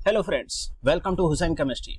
Hello friends, welcome to Hussain chemistry.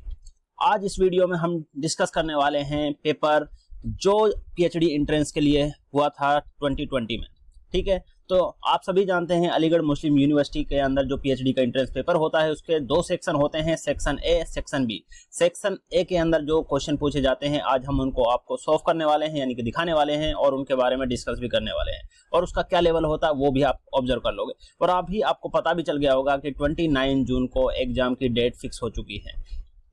आज इस video में हम डिस्कस करने वाले हैं पेपर जो पीएचडी एंट्रेंस के लिए हुआ था 2020 में। ठीक है, तो आप सभी जानते हैं अलीगढ़ मुस्लिम यूनिवर्सिटी के अंदर जो पीएचडी का एंट्रेंस पेपर होता है उसके दो सेक्शन होते हैं, section A, section B. Section A के अंदर जो क्वेश्चन पूछे जाते हैं आज हम उनको आपको सॉल्व करने वाले हैं, यानी कि दिखाने वाले हैं और उनके बारे में डिस्कस भी करने वाले हैं और उसका क्या लेवल होता है वो भी आप ऑब्जर्व कर लोगे। और अभी आपको पता भी चल गया होगा कि 29 जून को एग्जाम की डेट फिक्स हो चुकी है।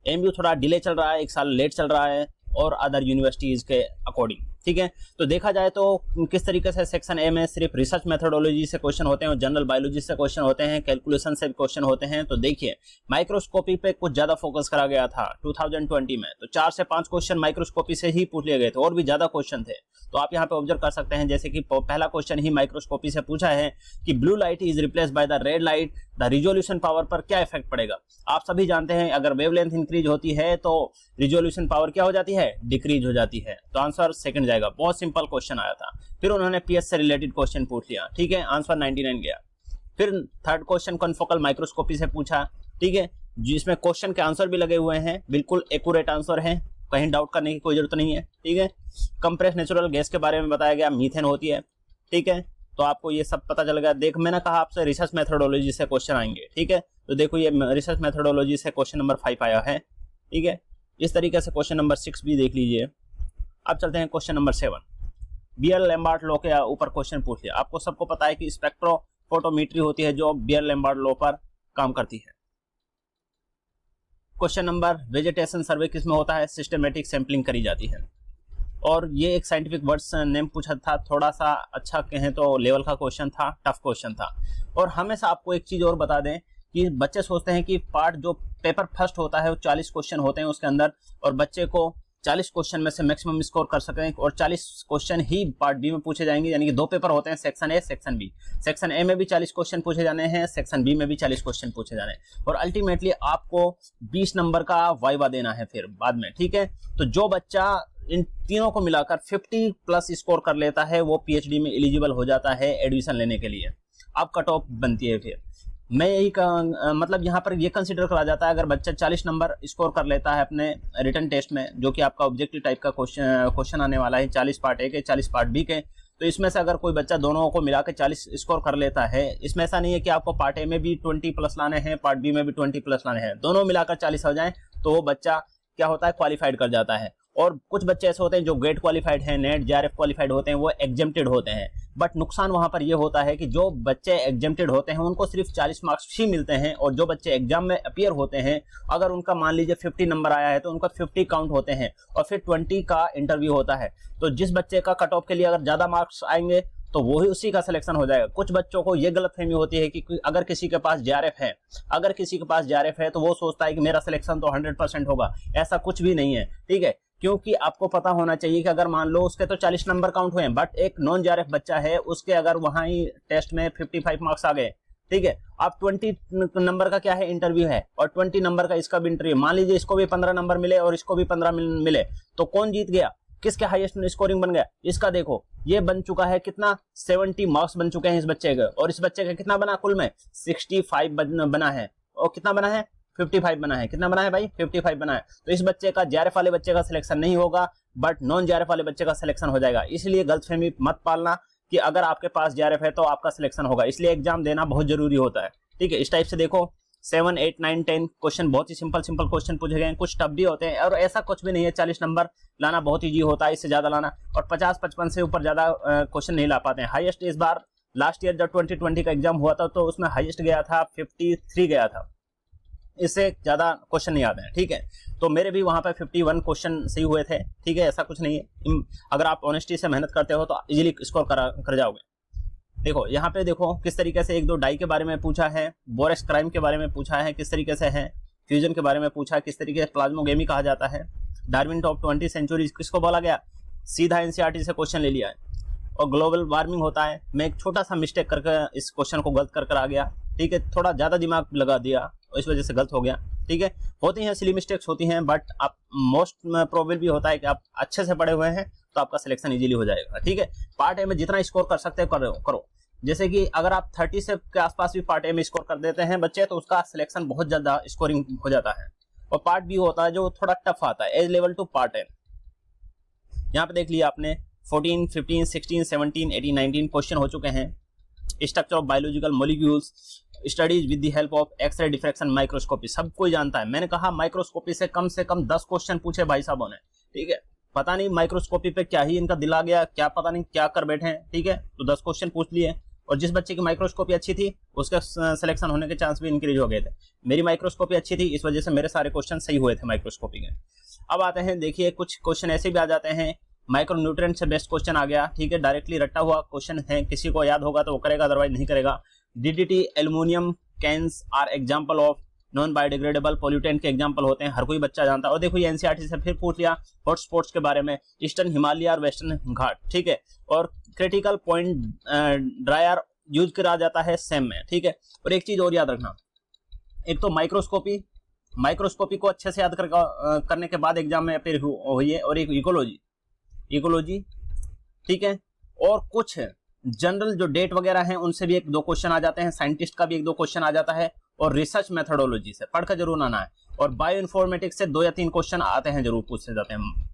एमयू थोड़ा डिले चल रहा है, एक साल लेट चल रहा है और अदर यूनिवर्सिटीज के अकॉर्डिंग। ठीक है, तो देखा जाए तो किस तरीके से सेक्शन ए में सिर्फ रिसर्च मेथोडोलॉजी से क्वेश्चन होते हैं और जनरल बायोलॉजी से क्वेश्चन होते हैं, कैलकुलेशन से क्वेश्चन होते हैं। तो देखिए माइक्रोस्कोपी पे कुछ ज्यादा फोकस करा गया था 2020 में, तो 4 से 5 क्वेश्चन माइक्रोस्कोपी से ही पूछ लिए गए थे और भी ज्यादा क्वेश्चन थे। तो आप यहाँ पे ऑब्जर्व कर सकते हैं, जैसे कि पहला क्वेश्चन ही माइक्रोस्कोपी से पूछा है कि blue light is replace by the red light, the resolution power पर क्या इफेक्ट पड़ेगा। आप सभी जानते हैं अगर वेवलेंथ इंक्रीज होती है तो रिजोल्यूशन पावर क्या हो जाती है, डिक्रीज हो जाती है। तो आंसर सेकंड जाएगा। बहुत सिंपल क्वेश्चन आया था। फिर उन्होंने पीएच से रिलेटेड क्वेश्चन पूछ लिया। ठीक है, आंसर 99 गया। फिर थर्ड क्वेश्चन कॉन्फोकल माइक्रोस्कोपी से पूछा। ठीक है, जिसमें क्वेश्चन के आंसर भी लगे हुए हैं, बिल्कुल एक्यूरेट आंसर है, कहीं डाउट करने की कोई जरूरत नहीं है। ठीक है, कंप्रेस नेचुरल गैस के बारे में बताया गया, मीथेन होती है। ठीक है, तो आपको ये सब पता चल गया। देख मैंने कहा आपसे रिसर्च मेथोडोलॉजी से क्वेश्चन आएंगे। ठीक है, तो देखो ये रिसर्च मेथोडोलॉजी से क्वेश्चन नंबर 5 आया है। ठीक है, इस तरीके से क्वेश्चन नंबर 6 भी देख लीजिए। अब चलते हैं क्वेश्चन नंबर 7। बियर-लैम्बर्ट लॉ के ऊपर क्वेश्चन पूछ लिया। आपको सबको पता है कि स्पेक्ट्रोफोटोमेट्री होती है जो बियर-लैम्बर्ट लॉ पर काम करती है। क्वेश्चन नंबर वेजिटेशन सर्वे किसमें होता है, सिस्टमेटिक सैंपलिंग करी जाती है। और ये एक साइंटिफिक वर्ड्स नेम पूछा था, थोड़ा सा अच्छा कहें तो लेवल का क्वेश्चन था, टफ क्वेश्चन था। और हमेशा आपको एक चीज और बता दें कि बच्चे सोचते हैं कि पार्ट जो पेपर फर्स्ट होता है वो 40 क्वेश्चन होते हैं उसके अंदर और बच्चे को 40 क्वेश्चन में से मैक्सिमम स्कोर कर सकें और 40 क्वेश्चन ही पार्ट बी में पूछे जाएंगे, यानी कि दो पेपर होते हैं, section A, section B. Section A में भी 40 क्वेश्चन पूछे जाने हैं, सेक्शन बी में भी 40 क्वेश्चन पूछे जाने हैं और अल्टीमेटली आपको 20 नंबर का वाइवा देना है फिर बाद में। ठीक है, तो जो बच्चा इन तीनों को मिलाकर 50 प्लस स्कोर कर लेता है वो पीएचडी में एलिजिबल हो जाता है एडमिशन लेने के लिए। अब कट ऑफ बनती है। फिर मैं यही मतलब यहाँ पर ये कंसीडर करा जाता है अगर बच्चा 40 नंबर स्कोर कर लेता है अपने रिटन टेस्ट में, जो कि आपका ऑब्जेक्टिव टाइप का क्वेश्चन आने वाला है, 40 पार्ट ए के 40 पार्ट बी के। तो इसमें से अगर कोई बच्चा दोनों को मिला के 40 स्कोर कर लेता है, इसमें ऐसा नहीं है कि आपको पार्ट ए में भी 20 प्लस लाने हैं, पार्ट बी में भी 20 प्लस लाने हैं, दोनों मिलाकर 40 हो जाए तो वो बच्चा क्या होता है, क्वालिफाइड कर जाता है। और कुछ बच्चे ऐसे होते हैं जो गेट क्वालिफाइड हैं, नेट जेआरएफ क्वालिफाइड होते हैं, वो एग्जेम्प्टेड होते हैं। बट नुकसान वहां पर ये होता है कि जो बच्चे एग्जेम्प्टेड होते हैं उनको सिर्फ 40 मार्क्स ही मिलते हैं और जो बच्चे एग्जाम में अपीयर होते हैं अगर उनका मान लीजिए 50 नंबर आया है तो उनका 50 काउंट होते हैं और फिर 20 का इंटरव्यू होता है। तो जिस बच्चे का कट ऑफ के लिए अगर ज्यादा मार्क्स आएंगे तो वही उसी का सिलेक्शन हो जाएगा। कुछ बच्चों को ये गलतफहमी होती है कि अगर किसी के पास जेआरएफ है तो वो सोचता है कि मेरा सिलेक्शन तो 100% होगा। ऐसा कुछ भी नहीं है। ठीक है, क्योंकि आपको पता होना चाहिए कि अगर मान लो उसके तो 40 नंबर काउंट हुए बट एक नॉन जेआरएफ बच्चा है, उसके अगर वहां ही टेस्ट में 55 मार्क्स आ गए, ठीक है, अब 20 नंबर का क्या है, इंटरव्यू है और 20 नंबर का इसका भी इंटरव्यू। मान लीजिए इसको भी 15 नंबर मिले और इसको भी 15 मिले, तो कौन जीत गया, किसके हाईएस्ट स्कोरिंग बन गया, इसका। देखो ये बन चुका है कितना, 70 मार्क्स बन चुके हैं इस बच्चे के और इस बच्चे का कितना बना, कुल में 65 बना है और कितना बना है, 55 बना है। कितना बना है भाई, 55 बना है। तो इस बच्चे का जेआरएफ वाले बच्चे का सिलेक्शन नहीं होगा बट नॉन जेआरएफ वाले बच्चे का सिलेक्शन हो जाएगा। इसलिए गलतफहमी मत पालना कि अगर आपके पास जेआरएफ है तो आपका सिलेक्शन होगा, इसलिए एग्जाम देना बहुत जरूरी होता है। ठीक है, इस टाइप से देखो 7, 8, 9, 10 क्वेश्चन बहुत ही सिंपल क्वेश्चन पूछे गए हैं, कुछ टफ भी होते हैं और ऐसा कुछ भी नहीं है 40 नंबर लाना बहुत ईजी होता है, इससे ज्यादा लाना और 50-55 से ऊपर ज्यादा क्वेश्चन नहीं ला पाते हैं। हाईएस्ट इस बार लास्ट ईयर जब 2020 का एग्जाम हुआ था तो उसमें हाईएस्ट गया था 53 गया था, इससे ज्यादा क्वेश्चन नहीं आते हैं। ठीक है, तो मेरे भी वहां पे 51 क्वेश्चन सही हुए थे। ठीक है, ऐसा कुछ नहीं है, अगर आप ऑनेस्टी से मेहनत करते हो तो इजीली स्कोर कर जाओगे। देखो यहाँ पे देखो किस तरीके से 1-2 डाई के बारे में पूछा है, बोरेक्स क्राइम के बारे में पूछा है, किस तरीके से है, फ्यूजन के बारे में पूछा है, किस तरीके से प्लाज्मोगेमी कहा जाता है, डार्विन टॉप 20 सेंचुरी किसको बोला गया, सीधा एनसीईआरटी से क्वेश्चन ले लिया है। और ग्लोबल वार्मिंग होता है, मैं एक छोटा सा मिस्टेक करके इस क्वेश्चन को गलत कर आ गया। ठीक है, थोड़ा ज्यादा दिमाग लगा दिया और इस वजह से गलत हो गया। ठीक है, होती हैं सिली मिस्टेक्स होती हैं बट आप मोस्ट प्रोबेबल भी होता है कि आप अच्छे से पढ़े हुए हैं तो आपका सिलेक्शन इजीली हो जाएगा। ठीक है, पार्ट ए में जितना स्कोर कर सकते हो करो। जैसे कि अगर आप 30 से के आसपास भी पार्ट ए में स्कोर कर देते हैं बच्चे, तो उसका सिलेक्शन बहुत ज्यादा स्कोरिंग हो जाता है। और पार्ट बी होता है जो थोड़ा टफ आता है, as level two part A. यहाँ पे देख लिया आपने 14, 15, 16, 17, 18, 19 क्वेश्चन हो चुके हैं। Structure of biological molecules studies with the help of x-ray diffraction microscopy, सब कोई जानता है। मैंने कहा माइक्रोस्कोपी से कम 10 क्वेश्चन पूछे भाई साहबों ने, ठीक है। पता नहीं माइक्रोस्कोपी पे क्या ही इनका दिल आ गया, क्या पता नहीं क्या कर बैठे हैं, ठीक है। तो 10 क्वेश्चन पूछ लिए, और जिस बच्चे की माइक्रोस्कोपी अच्छी थी उसका सिलेक्शन होने के चांस भी इंक्रीज हो गए थे। मेरी माइक्रोस्कोपी अच्छी थी, इस वजह से मेरे सारे क्वेश्चन सही हुए थे माइक्रोस्कोपी के। अब आते हैं, देखिए कुछ क्वेश्चन ऐसे भी आ जाते हैं, माइक्रो न्यूट्रिएंट से बेस्ट क्वेश्चन आ गया, ठीक है। डायरेक्टली रटा हुआ क्वेश्चन है, किसी को याद होगा तो वो करेगा, अदरवाइज नहीं करेगा। DDT aluminium cans are example of non biodegradable pollutant के एग्जांपल होते हैं, हर कोई बच्चा जानता है। और देखो ये एनसीईआरटी से फिर पूछ लिया हॉट स्पॉट्स के बारे में, ईस्टर्न हिमालय और वेस्टर्न घाट, ठीक है। और क्रिटिकल पॉइंट ड्रायर यूज करा जाता है सेम में, ठीक है। और एक चीज और याद रखना, एक तो माइक्रोस्कोपी को अच्छे से याद करने के बाद एग्जाम में अपेयर हुई है, और एक इकोलॉजी, ठीक है। और कुछ जनरल जो डेट वगैरह हैं उनसे भी 1-2 क्वेश्चन आ जाते हैं, साइंटिस्ट का भी 1-2 क्वेश्चन आ जाता है, और रिसर्च मेथोडोलॉजी से पढ़कर जरूर आना है। और बायो इन्फॉर्मेटिक्स से 2 या 3 क्वेश्चन आते हैं, जरूर पूछे जाते हैं,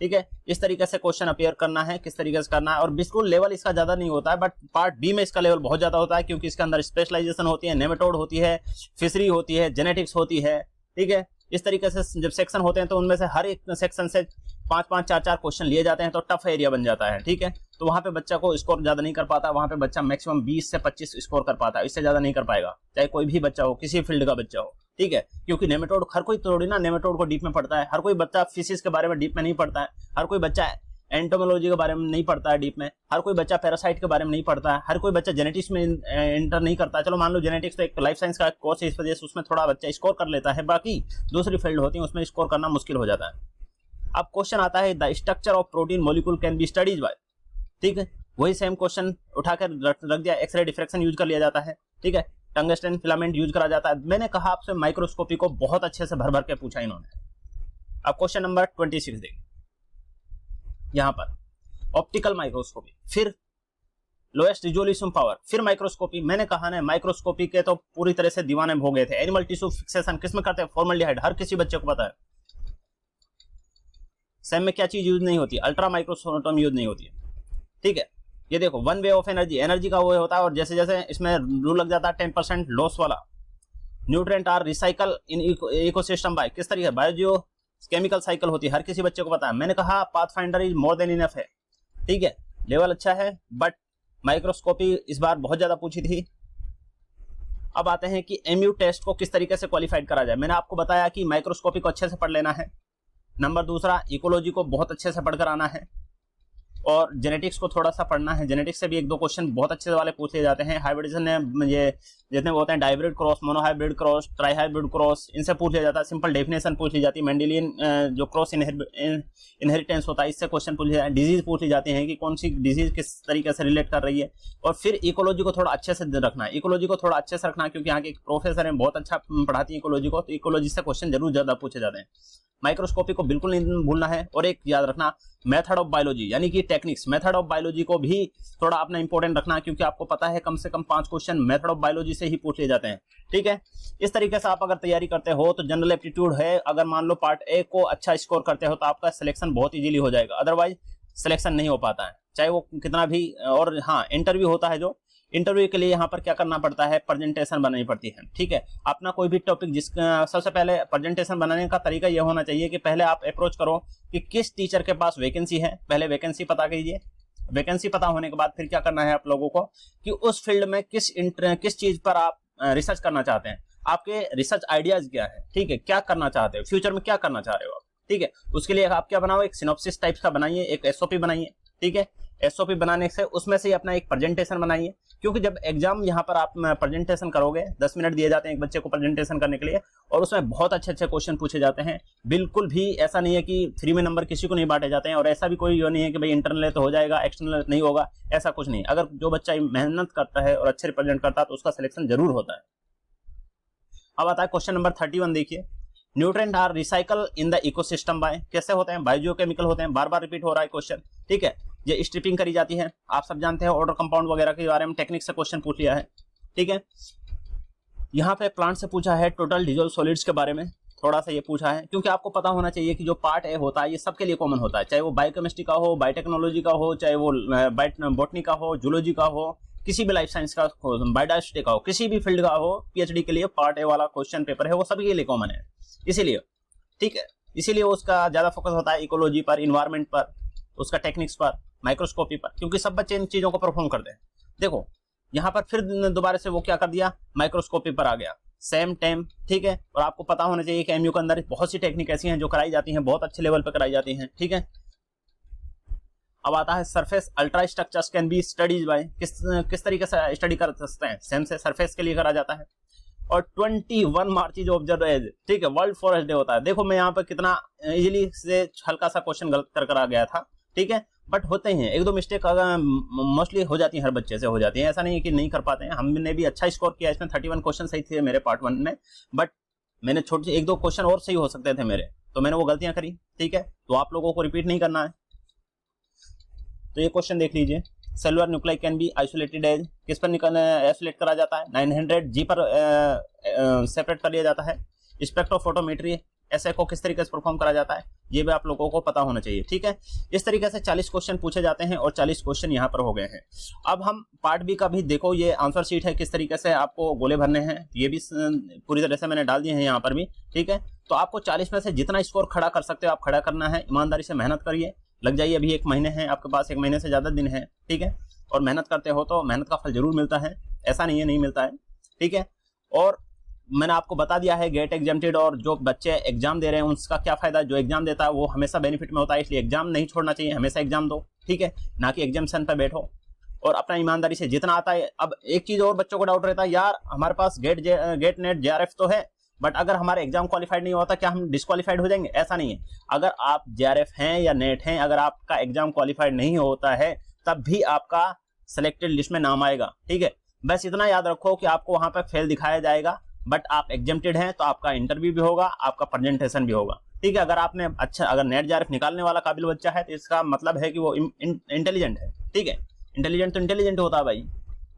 ठीक है। इस तरीके से क्वेश्चन अपेयर करना है, किस तरीके से करना है। और बिल्कुल लेवल इसका ज्यादा नहीं होता है, बट पार्ट बी में इसका लेवल बहुत ज्यादा होता है, क्योंकि इसके अंदर स्पेशलाइजेशन होती है, नेमेटोड होती है, फिशरी होती है, जेनेटिक्स होती है, ठीक है। इस तरीके से जब सेक्शन होते हैं तो उनमें से हर एक सेक्शन से 5-5, 4-4 क्वेश्चन लिए जाते हैं, तो टफ एरिया बन जाता है, ठीक है। तो वहां पे बच्चा को स्कोर ज्यादा नहीं कर पाता, वहां पे बच्चा मैक्सिमम 20 से 25 स्कोर कर पाता है, इससे ज्यादा नहीं कर पाएगा, चाहे कोई भी बच्चा हो, किसी फील्ड का बच्चा हो, ठीक है। क्योंकि नेमेटोड हर कोई थोड़ी ना नेमेटोड को डीप में पढ़ता है, हर कोई बच्चा फिशिस के बारे में डीप में नहीं पढ़ता है, हर कोई बच्चा एंटोमोलॉजी के बारे में नहीं पढ़ता है डीप में, हर कोई बच्चा पैरासाइट के बारे में नहीं पढ़ता है, हर कोई बच्चा जेनेटिक्स में एंटर नहीं करता है। चलो मान लो जेनेटिक्स तो एक लाइफ साइंस का कोर्स है, इस वजह से उसमें थोड़ा बच्चा स्कोर कर लेता है, बाकी दूसरी फील्ड होती है उसमें स्कोर करना मुश्किल हो जाता है। अब क्वेश्चन आता है the structure of protein molecule can be studies by, ठीक है। वही सेम क्वेश्चन उठाकर रख दिया, एक्सरे डिफ्रैक्शन यूज कर लिया जाता है, ठीक है। टंगस्टन फिलामेंट यूज करा जाता है। मैंने कहा आपसे माइक्रोस्कोपी को बहुत अच्छे से भर भर के पूछा इन्होंने। अब क्वेश्चन नंबर 26 देखिए, यहां पर ऑप्टिकल माइक्रोस्कोपी, फिर लोएस्ट रिजोल्यूशन पावर, फिर माइक्रोस्कोपी। मैंने कहा ना माइक्रोस्कोपी के तो पूरी तरह से दीवाने हो गए थे। एनिमल टिश्यू फिक्सेशन किसमें करते हैं? फॉर्मल्डिहाइड, हर किसी बच्चे को पता है। सेम में क्या चीज यूज नहीं होती? अल्ट्रा माइक्रोस्कोटोम यूज नहीं होती है, ठीक है। ये देखो वन वे ऑफ एनर्जी का वो होता है, और जैसे जैसे इसमें रूल लग जाता है 10% लॉस वाला। Nutrient are recycle in ecosystem by, किस तरीके बायो जो केमिकल साइकिल होती है, हर किसी बच्चे को पता है। मैंने कहा pathfinder is more than enough है, ठीक है, लेवल अच्छा है, बट माइक्रोस्कोपी इस बार बहुत ज्यादा पूछी थी। अब आते हैं कि एमयू टेस्ट को किस तरीके से क्वालिफाइड करा जाए। मैंने आपको बताया कि माइक्रोस्कोपी को अच्छे से पढ़ लेना है, नंबर दूसरा इकोलॉजी को बहुत अच्छे से पढ़कर आना है, और जेनेटिक्स को थोड़ा सा पढ़ना है। जेनेटिक्स से भी 1-2 क्वेश्चन बहुत अच्छे वाले पूछ लिए जाते हैं। हाइब्रिडेशन में ये जितने होते हैं dihybrid cross, monohybrid cross, trihybrid cross, इनसे पूछ लिया जाता है। सिंपल डेफिनेशन पूछ ली जाती है। मेंडेलियन जो क्रॉस इनहेरिटेंस होता है, इससे क्वेश्चन पूछ लिया जाता है। डिजीज पूछ ली जाती है कि कौन सी डिजीज किस तरीके से रिलेट कर रही है। और फिर इकोलॉजी को थोड़ा अच्छे से रखना है, इकोलॉजी को थोड़ा अच्छे से रखना, क्योंकि यहाँ के प्रोफेसर हैं बहुत अच्छा पढ़ाती है इकोलॉजी को, तो इकोलॉजी से क्वेश्चन जरूर ज्यादा पूछे जाते हैं। माइक्रोस्कोपी को बिल्कुल नहीं भूलना है। और एक याद रखना, मेथड ऑफ बायोलॉजी यानी कि टेक्निक्स, मेथड ऑफ बायोलॉजी को भी थोड़ा अपना इंपॉर्टेंट रखना, क्योंकि आपको पता है कम से कम 5 क्वेश्चन मेथड ऑफ बायोलॉजी से ही पूछ लिए जाते हैं, ठीक है। इस तरीके से आप अगर तैयारी करते हो तो जनरल एप्टीट्यूड है, अगर मान लो पार्ट ए को अच्छा स्कोर करते हो तो आपका सिलेक्शन बहुत इजीली हो जाएगा, अदरवाइज सिलेक्शन नहीं हो पाता है, चाहे वो कितना भी। और हाँ, इंटरव्यू होता है, जो इंटरव्यू के लिए यहाँ पर क्या करना पड़ता है, प्रेजेंटेशन बनानी पड़ती है, ठीक है। अपना कोई भी टॉपिक सबसे पहले प्रेजेंटेशन बनाने का तरीका यह होना चाहिए कि पहले आप अप्रोच करो कि किस टीचर के पास वैकेंसी है, पहले वैकेंसी पता कीजिए। वैकेंसी पता होने के बाद फिर क्या करना है आप लोगों को कि उस फील्ड में किस चीज पर आप रिसर्च करना चाहते हैं, आपके रिसर्च आइडियाज क्या है, ठीक है, क्या करना चाहते हो, फ्यूचर में क्या करना चाह रहे हो आप, ठीक है। उसके लिए आप क्या बनाओ, एक सिनॉप्सिस टाइप्स का बनाइए, एक एसओपी बनाइए, ठीक है। एसओपी बनाने से उसमें से अपना एक प्रेजेंटेशन बनाइए, क्योंकि जब एग्जाम यहाँ पर आप प्रेजेंटेशन करोगे, 10 मिनट दिए जाते हैं एक बच्चे को प्रेजेंटेशन करने के लिए, और उसमें बहुत अच्छे अच्छे क्वेश्चन पूछे जाते हैं। बिल्कुल भी ऐसा नहीं है कि फ्री में नंबर किसी को नहीं बांटे जाते हैं, और ऐसा भी कोई नहीं है कि भाई इंटरनल तो हो जाएगा एक्सटर्नल नहीं होगा, ऐसा कुछ नहीं। अगर जो बच्चा मेहनत करता है और अच्छे रिप्रेजेंट करता है तो उसका सिलेक्शन जरूर होता है। अब आता है क्वेश्चन नंबर 31, देखिए, nutrient are recycle in the ecosystem by, कैसे होते हैं? बायोजियोकेमिकल होते हैं। बार बार रिपीट हो रहा है क्वेश्चन, ठीक है। ये स्ट्रिपिंग करी जाती है, आप सब जानते हैं, ऑर्डर कंपाउंड वगैरह के बारे में टेक्निक से क्वेश्चन पूछ लिया है, ठीक है। यहाँ पे प्लांट से पूछा है टोटल डिजोल्व सॉलिड्स के बारे में, थोड़ा सा ये पूछा है, क्योंकि आपको पता होना चाहिए कि जो पार्ट ए होता है ये सबके लिए कॉमन होता है, चाहे वो बायोकेमिस्ट्री का हो, बायोटेक्नोलॉजी का हो, चाहे वो बॉटनी का हो, जूलॉजी का हो, किसी भी लाइफ साइंस का हो, बायोडाइवर्सिटी का हो, किसी भी फील्ड का हो, पीएचडी के लिए पार्ट ए वाला क्वेश्चन पेपर है वो सभी के लिए कॉमन है, इसीलिए, ठीक है। इसीलिए उसका ज्यादा फोकस होता है इकोलॉजी पर, इन्वायरमेंट पर, उसका टेक्निक्स पर, माइक्रोस्कोपी पर, क्योंकि सब बच्चे इन चीजों को परफॉर्म करते हैं। देखो यहाँ पर फिर दोबारा से वो क्या कर दिया, माइक्रोस्कोपी पर आ गया, सेम टाइम, ठीक है। और आपको पता होना चाहिए कि एमयू के अंदर बहुत सी टेक्निक ऐसी हैं जो कराई जाती हैं, बहुत अच्छे लेवल पर कराई जाती हैं, ठीक है। अब आता है surface ultra structures can be studies by, किस तरीके से स्टडी कर सकते हैं, सेम से सरफेस के लिए करा जाता है। और 21 मार्च जो ऑब्जर्व है, ठीक है, वर्ल्ड फॉरेस्ट डे होता है। देखो मैं यहाँ पर कितना इजीली से हल्का सा क्वेश्चन गलत कर आ गया था, ठीक है, बट होते हैं एक दो मिस्टेक, मोस्टली हो जाती है, हर बच्चे से हो जाती है, ऐसा नहीं है कि नहीं कर पाते हैं। हमने भी अच्छा स्कोर किया इसमें, 31 क्वेश्चन सही थे मेरे पार्ट 1 में, बट मैंने छोटे एक दो क्वेश्चन और सही हो सकते थे मेरे, तो मैंने वो गलतियां करी, ठीक है। तो आप लोगों को रिपीट नहीं करना है। तो ये क्वेश्चन देख लीजिए, cellular nuclei can be isolated as, किस पर आइसोलेट करा जाता है, 900 जी पर सेपरेट कर लिया जाता है। स्पेक्ट्रोफोटोमेट्री ऐसे को किस तरीके से परफॉर्म करा जाता है, ये भी आप लोगों को पता होना चाहिए, ठीक है। इस तरीके से 40 क्वेश्चन पूछे जाते हैं और 40 क्वेश्चन यहाँ पर हो गए हैं। अब हम पार्ट बी का भी देखो, ये आंसर शीट है, किस तरीके से आपको गोले भरने हैं, ये भी पूरी तरह से मैंने डाल दिए हैं यहाँ पर भी, ठीक है। तो आपको 40 में से जितना स्कोर खड़ा कर सकते हो आप खड़ा करना है, ईमानदारी से मेहनत करिए, लग जाइए, अभी 1 महीने है आपके पास, 1 महीने से ज्यादा दिन है, ठीक है। और मेहनत करते हो तो मेहनत का फल जरूर मिलता है, ऐसा नहीं है नहीं मिलता है, ठीक है। और मैंने आपको बता दिया है गेट एग्जाम्प्टेड और जो बच्चे एग्जाम दे रहे हैं उसका क्या फायदा, जो एग्जाम देता है वो हमेशा बेनिफिट में होता है, इसलिए एग्जाम नहीं छोड़ना चाहिए, हमेशा एग्जाम दो, ठीक है, ना कि एग्जामिनेशन पे बैठो, और अपना ईमानदारी से जितना आता है। अब एक चीज और बच्चों को डाउट रहता है, यार हमारे पास गेट नेट जेआरएफ तो है, बट अगर हमारे एग्जाम क्वालिफाइड नहीं होता क्या हम डिस्क्वालीफाइड हो जाएंगे? ऐसा नहीं है, अगर आप जेआरएफ हैं या नेट हैं, अगर आपका एग्जाम क्वालिफाइड नहीं होता है तब भी आपका सिलेक्टेड लिस्ट में नाम आएगा, ठीक है। बस इतना याद रखो कि आपको वहां पर फेल दिखाया जाएगा, बट आप एग्जेम्प्टेड हैं तो आपका इंटरव्यू भी होगा, आपका प्रेजेंटेशन भी होगा, ठीक है। अगर आपने अच्छा, अगर नेट जेआरएफ निकालने वाला काबिल बच्चा है तो इसका मतलब है कि वो इंटेलिजेंट है, ठीक है। इंटेलिजेंट तो इंटेलिजेंट होता है भाई।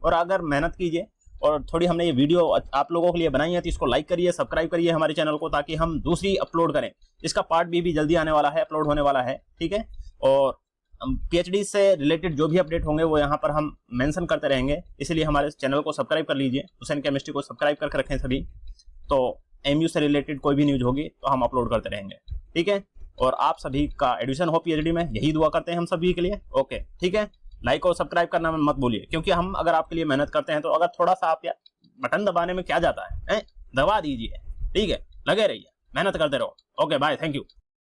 और अगर मेहनत कीजिए, और थोड़ी हमने ये वीडियो आप लोगों के लिए बनाई है तो इसको लाइक करिए, सब्सक्राइब करिए हमारे चैनल को, ताकि हम दूसरी अपलोड करें। इसका पार्ट भी जल्दी आने वाला है, अपलोड होने वाला है, ठीक है। और पीएचडी से रिलेटेड जो भी अपडेट होंगे वो यहाँ पर हम मेंशन करते रहेंगे, इसलिए हमारे चैनल को सब्सक्राइब कर लीजिए, हुसैन केमिस्ट्री को सब्सक्राइब करके रखें सभी, तो एमयू से रिलेटेड कोई भी न्यूज होगी तो हम अपलोड करते रहेंगे, ठीक है। और आप सभी का एडमिशन हो पीएचडी में, यही दुआ करते हैं हम सभी के लिए, ओके, ठीक है। लाइक और सब्सक्राइब करना मत भूलिए, क्योंकि हम अगर आपके लिए मेहनत करते हैं तो अगर थोड़ा सा आप बटन दबाने में क्या जाता है, दबा दीजिए, ठीक है, लगे रहिए, मेहनत करते रहो। Okay bye, thank you.